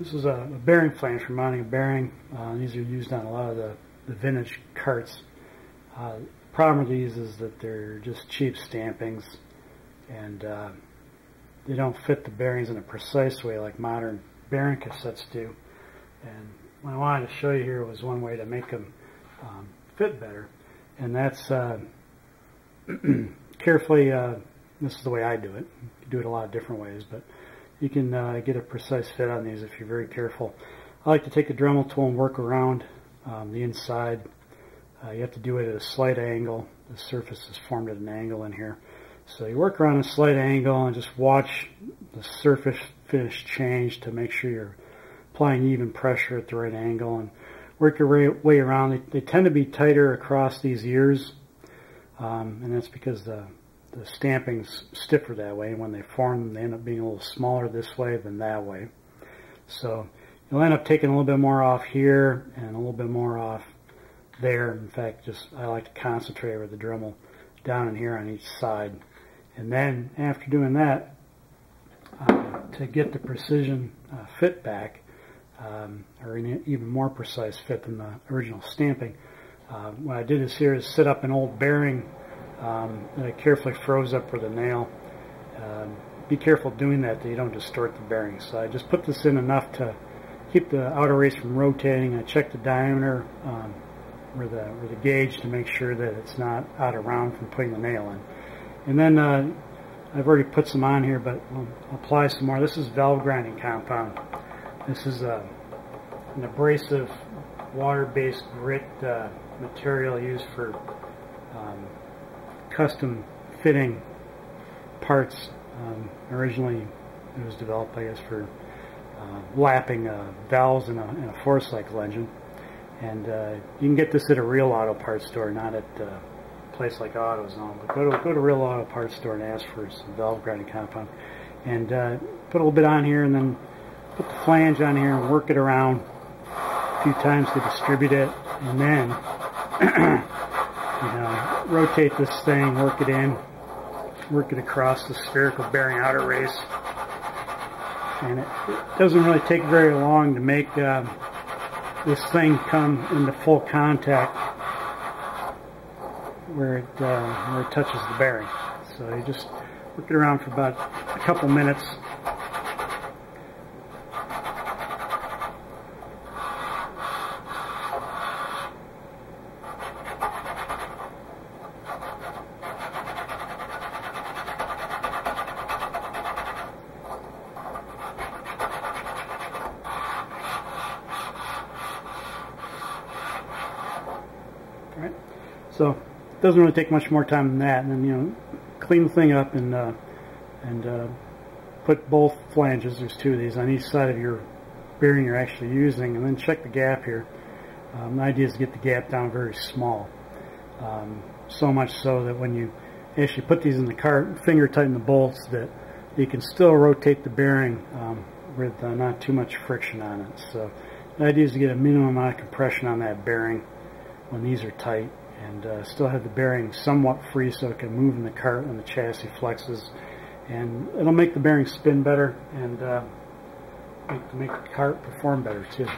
This is a bearing flange for mounting a bearing. These are used on a lot of the vintage karts. Problem with these is that they're just cheap stampings, and they don't fit the bearings in a precise way like modern bearing cassettes do. And what I wanted to show you here was one way to make them fit better, and that's carefully, this is the way I do it. You can do it a lot of different ways, but you can get a precise fit on these if you're very careful. I like to take a Dremel tool and work around the inside. You have to do it at a slight angle. The surface is formed at an angle in here. So you work around a slight angle and just watch the surface finish change to make sure you're applying even pressure at the right angle, and work your way around. They tend to be tighter across these ears, and that's because the stamping's stiffer that way, and when they form them, they end up being a little smaller this way than that way. So you'll end up taking a little bit more off here and a little bit more off there. In fact, I like to concentrate with the Dremel down in here on each side. And then after doing that, to get the precision fit back, or an even more precise fit than the original stamping, what I did here is set up an old bearing that I carefully froze up with a nail. Be careful doing that you don't distort the bearing. So I just put this in enough to keep the outer race from rotating. I check the diameter with a gauge to make sure that it's not out of round from putting the nail in. And then I've already put some on here, but I'll apply some more. This is valve grinding compound. This is an abrasive water-based grit material used for custom fitting parts. Originally it was developed, I guess, for lapping valves in a four-cycle engine. And you can get this at a real auto parts store, not at a place like AutoZone. But go to a real auto parts store and ask for some valve grinding compound. And put a little bit on here, and then put the flange on here and work it around a few times to distribute it. And then rotate this thing, work it in, work it across the spherical bearing outer race. And it doesn't really take very long to make this thing come into full contact where it touches the bearing. So you just work it around for about a couple minutes. Right. So it doesn't really take much more time than that, and then clean the thing up and put both flanges, there's two of these, on each side of your bearing you're actually using, and then check the gap here. The idea is to get the gap down very small, so much so that when you actually put these in the cart, finger tighten the bolts, that you can still rotate the bearing with not too much friction on it. So the idea is to get a minimum amount of compression on that bearing when these are tight, and still have the bearing somewhat free so it can move in the cart when the chassis flexes, and it'll make the bearing spin better and make the cart perform better too.